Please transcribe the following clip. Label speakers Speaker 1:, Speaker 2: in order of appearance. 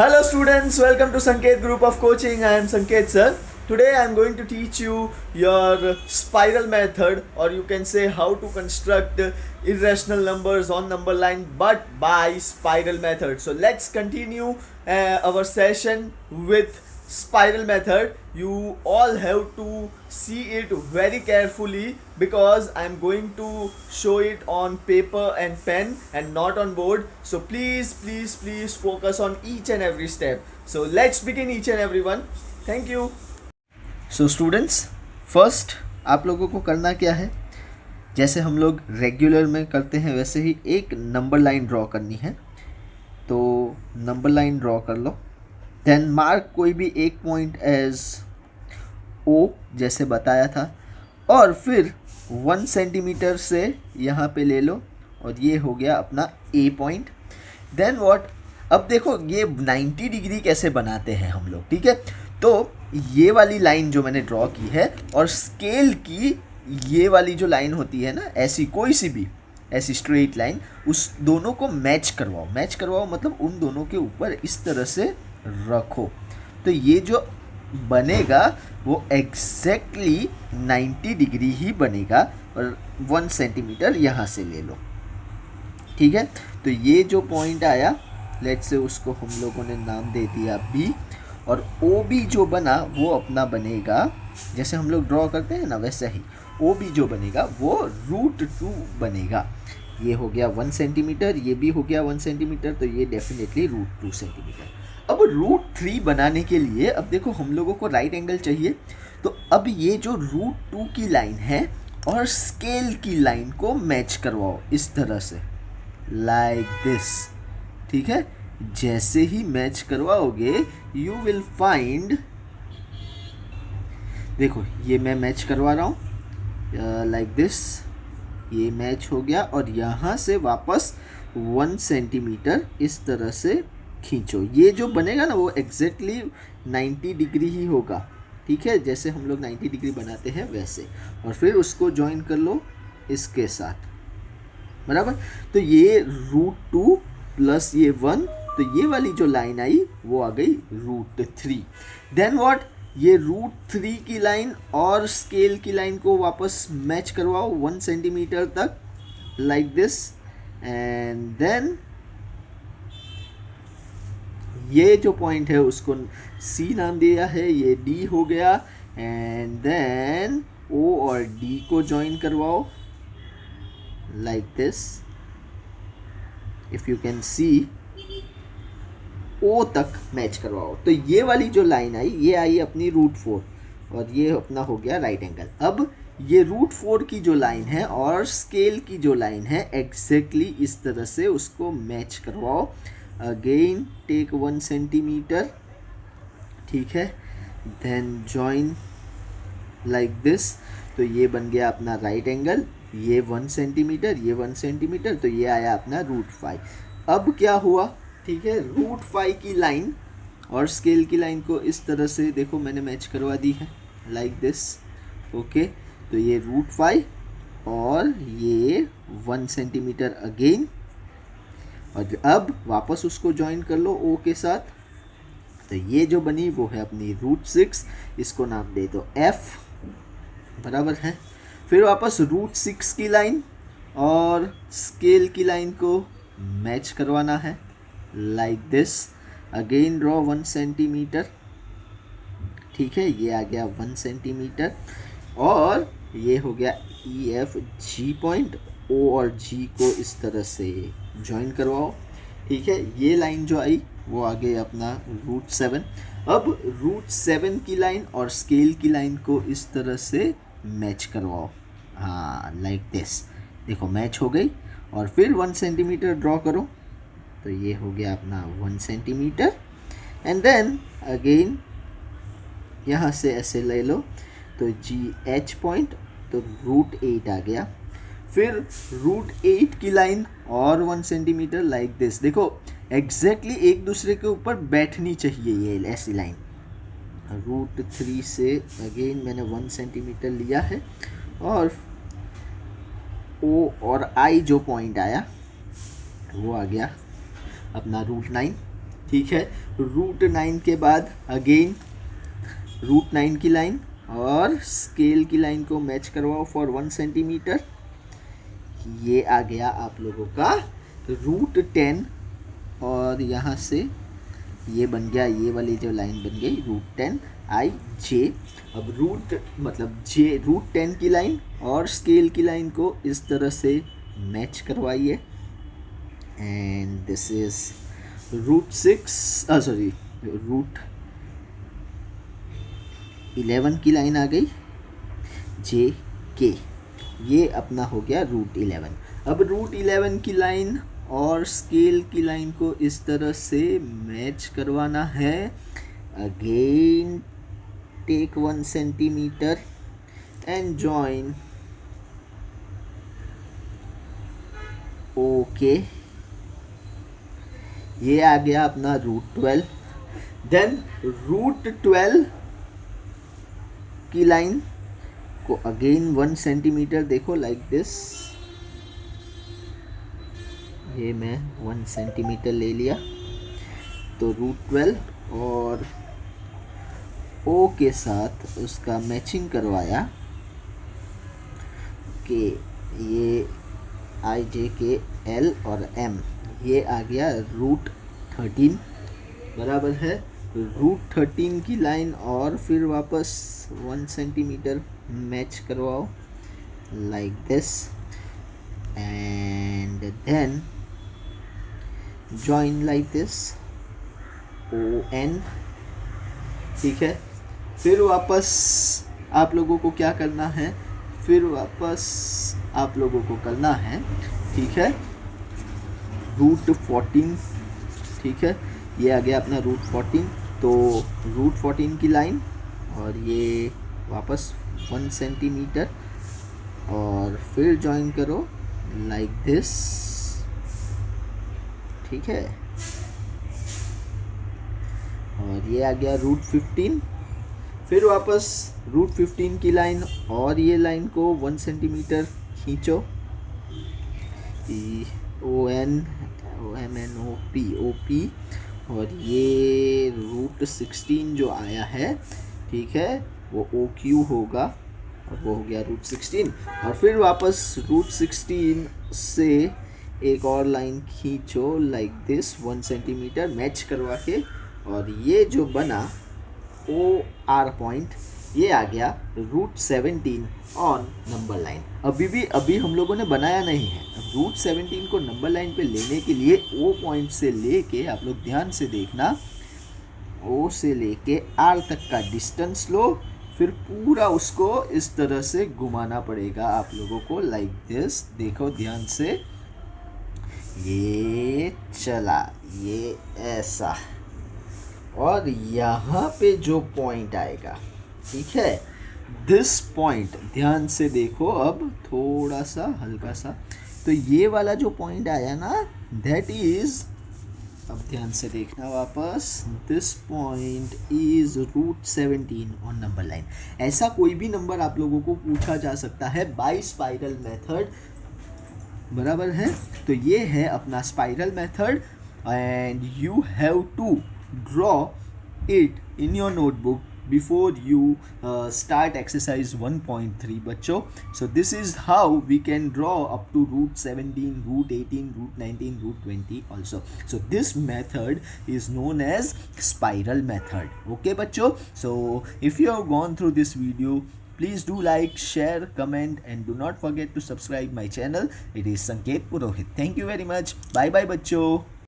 Speaker 1: Hello students, welcome to Sanket Group of Coaching. I am Sanket sir. Today I am going to teach you your spiral method, or you can say how to construct irrational numbers on number line but by spiral method. So let's continue our session with spiral method. You all have to see it very carefully because I am going to show it on paper and pen and not on board. So please focus on each and every step. So let's begin each and every one. Thank you.
Speaker 2: So students, first आप लोगों को करना क्या है, जैसे हम लोग regular में करते हैं वैसे ही एक नंबर लाइन ड्रॉ करनी है. तो नंबर लाइन ड्रॉ कर लो. देन मार्क कोई भी एक पॉइंट एज ओ जैसे बताया था, और फिर 1 सेंटीमीटर से यहाँ पे ले लो और ये हो गया अपना ए पॉइंट. देन व्हाट, अब देखो ये 90 डिग्री कैसे बनाते हैं हम लोग. ठीक है, तो ये वाली लाइन जो मैंने ड्रॉ की है और स्केल की ये वाली जो लाइन होती है ना, ऐसी कोई सी भी ऐसी स्ट्रेट लाइन, उस दोनों को मैच करवाओ मतलब उन दोनों के ऊपर इस तरह से रखो. तो ये जो बनेगा वो एग्जैक्टली 90 डिग्री ही बनेगा. और 1 सेंटीमीटर यहाँ से ले लो. ठीक है, तो ये जो पॉइंट आया, लेट्स से उसको हम लोगों ने नाम दे दिया बी, और ओ बी जो बना वो अपना बनेगा जैसे हम लोग ड्रॉ करते हैं ना वैसे ही. ओ बी जो बनेगा वो √2 बनेगा. ये हो गया 1 सेंटीमीटर, ये भी हो गया 1 सेंटीमीटर, तो ये डेफिनेटली √2 सेंटीमीटर. अब √3 बनाने के लिए अब देखो हम लोगों को राइट एंगल चाहिए. तो अब ये जो √2 की लाइन है और स्केल की लाइन को मैच करवाओ इस तरह से, लाइक दिस. ठीक है, जैसे ही मैच करवाओगे यू विल फाइंड, देखो ये मैं मैच करवा रहा हूँ लाइक दिस. ये मैच हो गया और यहाँ से वापस 1 सेंटीमीटर इस तरह से खींचो. ये जो बनेगा ना वो एग्जैक्टली 90 डिग्री ही होगा. ठीक है, जैसे हम लोग 90 डिग्री बनाते हैं वैसे, और फिर उसको ज्वाइन कर लो इसके साथ, बराबर. तो ये √2 प्लस ये 1, तो ये वाली जो लाइन आई वो आ गई √3. देन व्हाट, ये √3 की लाइन और स्केल की लाइन को वापस मैच करवाओ 1 सेंटीमीटर तक, लाइक दिस. एंड देन ये जो पॉइंट है उसको सी नाम दिया है, ये डी हो गया. एंड देन ओ और डी को ज्वाइन करवाओ like this. If you can see, O तक मैच करवाओ. तो ये वाली जो लाइन आई ये आई अपनी √4 और ये अपना हो गया राइट एंगल. अब ये √4 की जो लाइन है और स्केल की जो लाइन है एग्जैक्टली इस तरह से उसको मैच करवाओ. Again take 1 centimetre. ठीक है, देन जॉइन लाइक दिस. तो ये बन गया अपना राइट एंगल. ये 1 सेंटीमीटर, ये 1 सेंटीमीटर, तो ये आया अपना √5. अब क्या हुआ, ठीक है, √5 की लाइन और स्केल की लाइन को इस तरह से देखो मैंने मैच करवा दी है लाइक दिस. ओके, तो ये √5 और ये 1 सेंटीमीटर अगेन, और अब वापस उसको ज्वाइन कर लो ओ के साथ. तो ये जो बनी वो है अपनी √6. इसको नाम दे दो एफ, बराबर है. फिर वापस √6 की लाइन और स्केल की लाइन को मैच करवाना है like this. Again draw 1 centimetre. ठीक है, ये आ गया 1 सेंटीमीटर, और ये हो गया ई एफ जी पॉइंट. ओ और जी को इस तरह से ज्वाइन करवाओ. ठीक है, ये लाइन जो आई वो आ गई अपना √7. अब √7 की लाइन और स्केल की लाइन को इस तरह से मैच करवाओ, हाँ लाइक दिस. देखो मैच हो गई. और फिर 1 सेंटीमीटर ड्रॉ करो. तो ये हो गया अपना 1 सेंटीमीटर. एंड देन अगेन यहाँ से ऐसे ले लो, तो जी एच पॉइंट, तो √8 आ गया. फिर √8 की लाइन और 1 सेंटीमीटर लाइक दिस. देखो एग्जैक्टली एक दूसरे के ऊपर बैठनी चाहिए ये ऐसी लाइन. √3 से अगेन मैंने 1 सेंटीमीटर लिया है, और ओ और आई जो पॉइंट आया वो आ गया अपना √9. ठीक है। रूट 9 के बाद अगेन रूट 9 की लाइन और स्केल की लाइन को मैच करवाओ फॉर 1 सेंटीमीटर। ये आ गया आप लोगों का रूट 10 और यहाँ से ये बन गया, ये वाली जो लाइन बन गई रूट 10 आई जे। अब रूट 10 की लाइन और स्केल की लाइन को इस तरह से मैच करवाइए एंड दिस इज रूट 11 की लाइन आ गई जे के। ये अपना हो गया रूट 11। अब रूट 11 की लाइन और स्केल की लाइन को इस तरह से मैच करवाना है। Again take 1 centimetre and join. Okay, ये आ गया अपना रूट 12। देन रूट 12 की लाइन को अगेन 1 सेंटीमीटर, देखो लाइक दिस, ये मैं 1 सेंटीमीटर ले लिया। तो रूट 12 और ओ के साथ उसका मैचिंग करवाया कि ये आई जे के एल और एम, ये आ गया रूट 13 बराबर है रूट 13 की लाइन और फिर वापस 1 सेंटीमीटर मैच करवाओ like this and then join like this O N. ठीक है, फिर वापस आप लोगों को क्या करना है, ठीक है, रूट 14। ठीक है, ये आ गया अपना रूट 14। तो रूट 14 की लाइन और ये वापस 1 सेंटीमीटर और फिर जॉइन करो लाइक दिस। ठीक है, और ये आ गया रूट 15। फिर वापस रूट 15 की लाइन और ये लाइन को 1 सेंटीमीटर खींचो, ओ एन ओ पी, और ये रूट 16 जो आया है, ठीक है, वो ओ क्यू होगा और वो हो गया रूट 16। और फिर वापस रूट 16 से एक और लाइन खींचो लाइक दिस 1 सेंटीमीटर मैच करवा के, और ये जो बना ओ आर पॉइंट, ये आ गया रूट 17 ऑन नंबर लाइन। अभी हम लोगों ने बनाया नहीं है। रूट 17 को नंबर लाइन पे लेने के लिए ओ पॉइंट से लेके, आप लोग ध्यान से देखना, ओ से लेके आर तक का डिस्टेंस लो, फिर पूरा उसको इस तरह से घुमाना पड़ेगा आप लोगों को लाइक दिस। देखो ध्यान से, ये चला, ये ऐसा, और यहाँ पे जो पॉइंट आएगा, ठीक है, दिस पॉइंट, ध्यान से देखो, अब थोड़ा सा हल्का सा, तो ये वाला जो पॉइंट आया ना, दैट इज, अब ध्यान से देखना वापस, this point is root 17 on number line. ऐसा कोई भी नंबर आप लोगों को पूछा जा सकता है बाय स्पाइरल मेथड, बराबर है। तो ये है अपना spiral method and you have to draw it in your notebook before you start exercise 1.3 बच्चों. So this is how we can draw up to root 17, root 18, root 19, root 20 also. So this method is known as spiral method. Okay बच्चों, so if you have gone through this video, please do like, share, comment and do not forget to subscribe my channel. It is Sanket Purohit. Thank you very much. Bye bye बच्चों.